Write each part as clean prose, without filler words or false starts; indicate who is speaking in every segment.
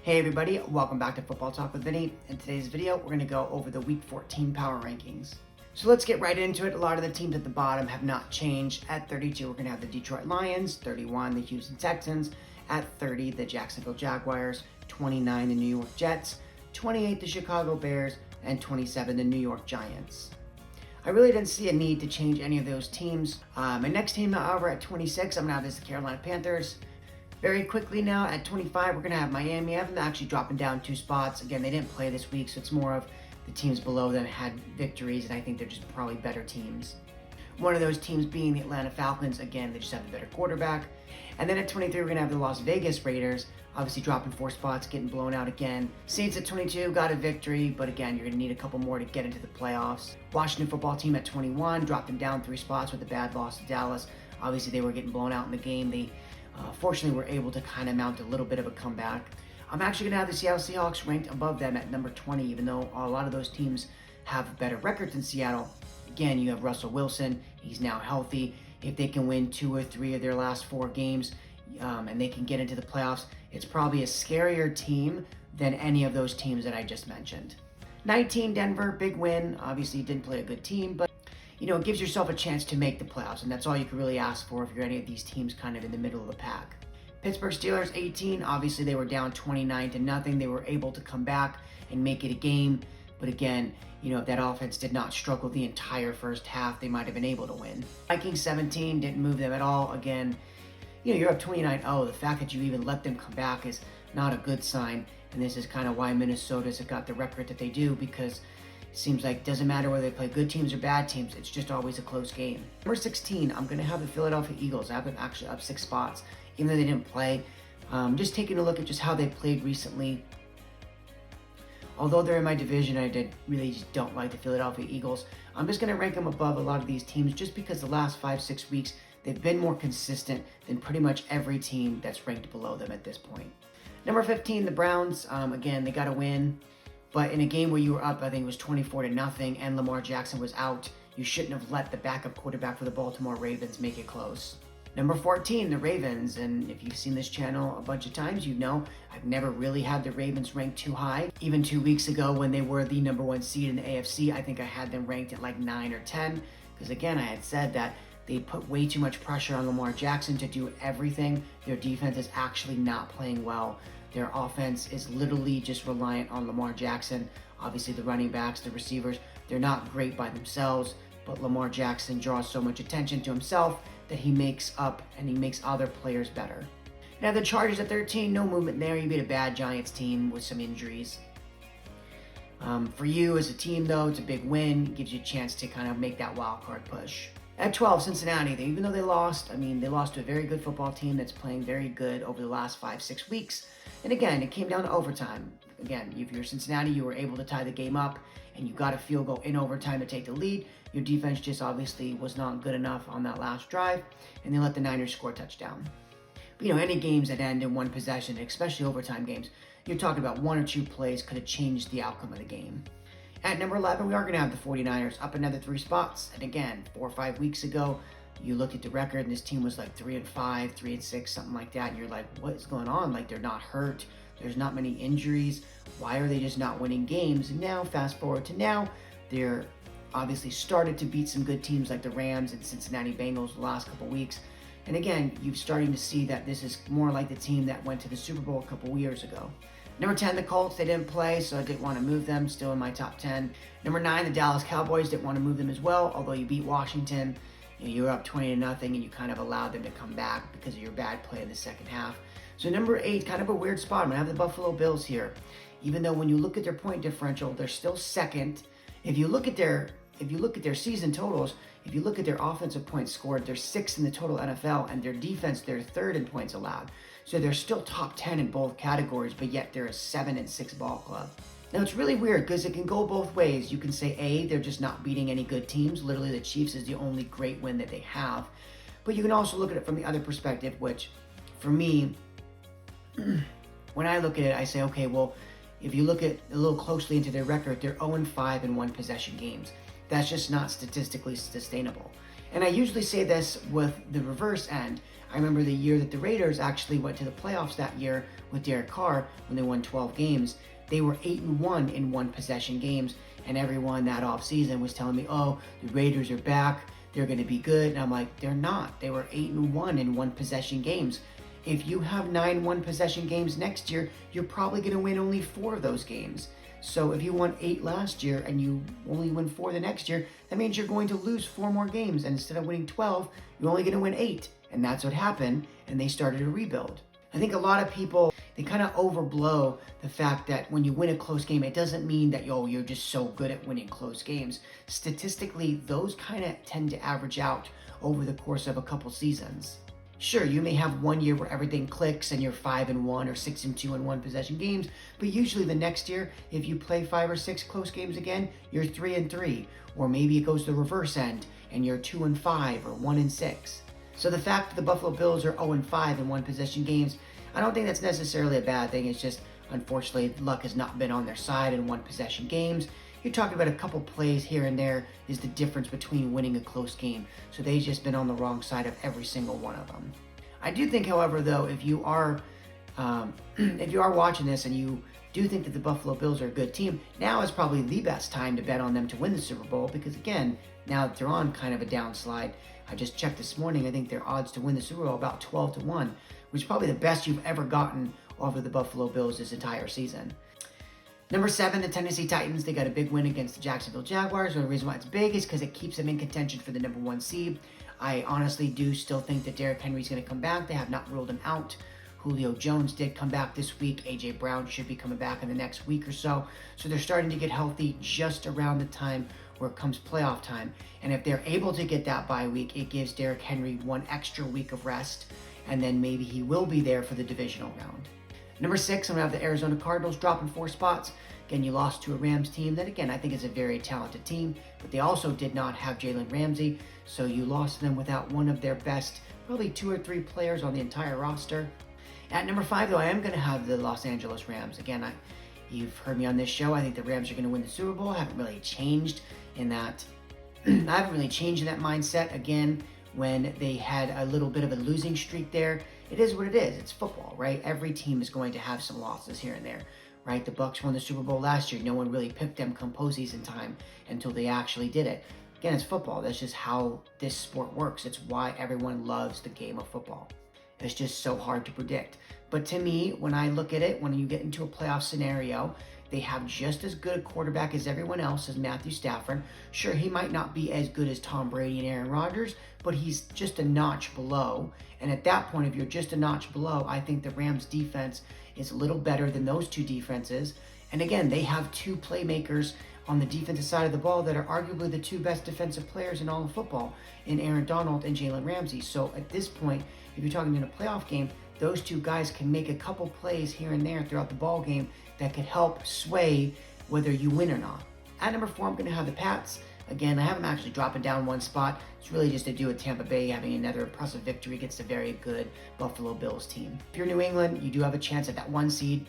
Speaker 1: Hey everybody, welcome back to Football Talk with Vinny. In today's video, we're going to go over the Week 14 power rankings. So let's get right into it. A lot of the teams at the bottom have not changed. At 32, we're going to have the Detroit Lions, 31, the Houston Texans, at 30, the Jacksonville Jaguars, 29, the New York Jets, 28, the Chicago Bears, and 27, the New York Giants. I really didn't see a need to change any of those teams. My next team, however, at 26, I'm going to have is the Carolina Panthers. Very quickly now, at 25, we're going to have Miami. I have them actually dropping down 2 spots. Again, they didn't play this week, so it's more of the teams below them had victories, and I think they're just probably better teams. One of those teams being the Atlanta Falcons. Again, they just have a better quarterback. And then at 23, we're going to have the Las Vegas Raiders, obviously dropping 4 spots, getting blown out again. Saints at 22 got a victory, but again, you're going to need a couple more to get into the playoffs. Washington football team at 21, dropping down 3 spots with a bad loss to Dallas. Obviously, they were getting blown out in the game. They fortunately were able to kind of mount a little bit of a comeback. I'm actually going to have the Seattle Seahawks ranked above them at number 20, even though a lot of those teams have better records than Seattle. Again, you have Russell Wilson. He's now healthy. If they can win 2 or 3 of their last 4 games and they can get into the playoffs, it's probably a scarier team than any of those teams that I just mentioned. 19, Denver, big win. Obviously, didn't play a good team, but it gives yourself a chance to make the playoffs, and that's all you can really ask for if you're any of these teams kind of in the middle of the pack. Pittsburgh Steelers, 18. Obviously, they were down 29-0. They were able to come back and make it a game, but again, if that offense did not struggle the entire first half, they might have been able to win. Vikings, 17, didn't move them at all. Again, you're up 29-0. The fact that you even let them come back is not a good sign, and this is kind of why Minnesota's got the record that they do, because it seems like it doesn't matter whether they play good teams or bad teams, it's just always a close game. Number 16, I'm going to have the Philadelphia Eagles. I have them actually up 6 spots, even though they didn't play. Just taking a look at just how they played recently. Although they're in my division, I really just don't like the Philadelphia Eagles. I'm just going to rank them above a lot of these teams just because the last 5-6 weeks, they've been more consistent than pretty much every team that's ranked below them at this point. Number 15, the Browns. Again, they got a win. But in a game where you were up, I think it was 24-0, and Lamar Jackson was out, you shouldn't have let the backup quarterback for the Baltimore Ravens make it close. Number 14, the Ravens, and if you've seen this channel a bunch of times, you know I've never really had the Ravens ranked too high. Even 2 weeks ago when they were the number 1 seed in the AFC, I think I had them ranked at like 9 or 10, because again, I had said that they put way too much pressure on Lamar Jackson to do everything. Their defense is actually not playing well. Their offense is literally just reliant on Lamar Jackson. Obviously, the running backs, the receivers, they're not great by themselves, but Lamar Jackson draws so much attention to himself that he makes up and he makes other players better. Now, the Chargers at 13, no movement there. You beat a bad Giants team with some injuries. For you as a team, though, it's a big win. It gives you a chance to kind of make that wild card push. At 12, Cincinnati, even though they lost, they lost to a very good football team that's playing very good over the last 5-6 weeks. And again, it came down to overtime. Again, if you're Cincinnati, you were able to tie the game up, and you got a field goal in overtime to take the lead. Your defense just obviously was not good enough on that last drive, and they let the Niners score a touchdown. But any games that end in 1 possession, especially overtime games, you're talking about 1 or 2 plays could have changed the outcome of the game. At number 11, we are going to have the 49ers up another 3 spots. And again, 4 or 5 weeks ago, you looked at the record and this team was like 3-5, 3-6, something like that. And you're like, what is going on? Like, they're not hurt. There's not many injuries. Why are they just not winning games? And now, fast forward to now, they're obviously started to beat some good teams like the Rams and Cincinnati Bengals the last couple weeks. And again, you're starting to see that this is more like the team that went to the Super Bowl a couple years ago. Number 10, the Colts, they didn't play, so I didn't want to move them, still in my top 10. Number 9, the Dallas Cowboys, didn't want to move them as well, although you beat Washington. You were up 20-0, and you kind of allowed them to come back because of your bad play in the second half. So number 8, kind of a weird spot. I'm going to have the Buffalo Bills here. Even though when you look at their point differential, they're still second. If you look at their season totals, if you look at their offensive points scored, they're 6th in the total NFL, and their defense, they're 3rd in points allowed. So they're still top 10 in both categories, but yet they're a 7-6 ball club. Now, it's really weird because it can go both ways. You can say, A, they're just not beating any good teams. Literally, the Chiefs is the only great win that they have. But you can also look at it from the other perspective, which, for me, when I look at it, I say, okay, well, if you look at a little closely into their record, they're 0-5 in 1 possession games. That's just not statistically sustainable. And I usually say this with the reverse end. I remember the year that the Raiders actually went to the playoffs that year with Derek Carr when they won 12 games. They were 8-1 in one possession games, and everyone that offseason was telling me, oh, the Raiders are back, they're going to be good. And I'm like, they're not. They were 8-1 in one possession games. If you have 9 one possession games next year, you're probably going to win only 4 of those games. So if you won 8 last year and you only win 4 the next year, that means you're going to lose 4 more games. And instead of winning 12, you're only going to win 8. And that's what happened. And they started a rebuild. I think a lot of people, they kind of overblow the fact that when you win a close game, it doesn't mean that, you're just so good at winning close games. Statistically, those kind of tend to average out over the course of a couple seasons. Sure, you may have one year where everything clicks and you're 5-1 or 6-2 in one possession games, but usually the next year, if you play 5 or 6 close games again, you're 3-3, or maybe it goes the reverse end and you're 2-5 or 1-6. So the fact that the Buffalo Bills are 0-5 in one possession games, I don't think that's necessarily a bad thing. It's just, unfortunately, luck has not been on their side in one possession games. You're talking about a couple plays here and there is the difference between winning a close game. So they've just been on the wrong side of every single one of them. I do think, however, though, if you are watching this and you do think that the Buffalo Bills are a good team, now is probably the best time to bet on them to win the Super Bowl because, again, now that they're on kind of a downslide, I just checked this morning, I think their odds to win the Super Bowl about 12-1, which is probably the best you've ever gotten over the Buffalo Bills this entire season. Number 7, the Tennessee Titans. They got a big win against the Jacksonville Jaguars. And the reason why it's big is because it keeps them in contention for the number 1 seed. I honestly do still think that Derrick Henry's going to come back. They have not ruled him out. Julio Jones did come back this week. A.J. Brown should be coming back in the next week or so. So they're starting to get healthy just around the time where it comes playoff time. And if they're able to get that bye week, it gives Derrick Henry 1 extra week of rest. And then maybe he will be there for the divisional round. Number 6, I'm going to have the Arizona Cardinals dropping 4 spots. Again, you lost to a Rams team that, again, I think is a very talented team, but they also did not have Jalen Ramsey, so you lost them without one of their best, probably 2 or 3 players on the entire roster. At number 5, though, I am going to have the Los Angeles Rams. Again, you've heard me on this show. I think the Rams are going to win the Super Bowl. I haven't really changed in that. I haven't really changed in that mindset. Again, when they had a little bit of a losing streak there, it is what it is. It's football, right? Every team is going to have some losses here and there, right? The Bucs won the Super Bowl last year. No one really picked them come postseason time until they actually did it. Again, it's football. That's just how this sport works. It's why everyone loves the game of football. It's just so hard to predict. But to me, when I look at it, when you get into a playoff scenario, they have just as good a quarterback as everyone else, as Matthew Stafford. Sure, he might not be as good as Tom Brady and Aaron Rodgers, but he's just a notch below. And at that point, if you're just a notch below, I think the Rams defense is a little better than those 2 defenses. And again, they have 2 playmakers on the defensive side of the ball that are arguably the 2 best defensive players in all of football, in Aaron Donald and Jalen Ramsey. So at this point, if you're talking in a playoff game, those 2 guys can make a couple plays here and there throughout the ball game that could help sway whether you win or not. At number 4, I'm going to have the Pats. Again, I have them actually dropping down 1 spot. It's really just to do with Tampa Bay having another impressive victory against a very good Buffalo Bills team. If you're New England, you do have a chance at that 1 seed.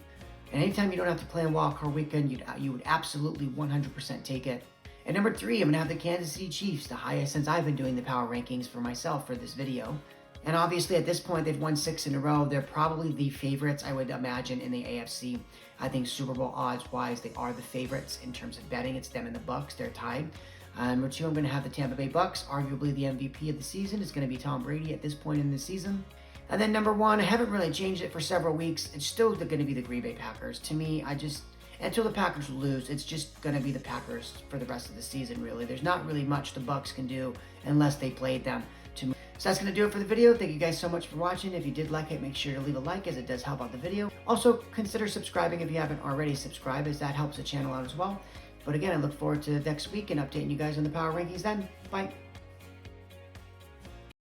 Speaker 1: And anytime you don't have to play on wild card weekend, you would absolutely 100% take it. At number 3, I'm going to have the Kansas City Chiefs, the highest since I've been doing the power rankings for myself for this video. And obviously at this point, they've won 6 in a row. They're probably the favorites, I would imagine, in the AFC. I think Super Bowl odds-wise, they are the favorites in terms of betting. It's them and the Bucs. They're tied. Number 2, I'm going to have the Tampa Bay Bucs. Arguably the MVP of the season is going to be Tom Brady at this point in the season. And then number 1, I haven't really changed it for several weeks. It's still going to be the Green Bay Packers. To me, until the Packers lose, it's just going to be the Packers for the rest of the season, really. There's not really much the Bucs can do unless they played them. So that's going to do it for the video. Thank you guys so much for watching. If you did like it, make sure to leave a like as it does help out the video. Also, consider subscribing if you haven't already subscribed, as that helps the channel out as well. But again, I look forward to next week and updating you guys on the power rankings then. Bye.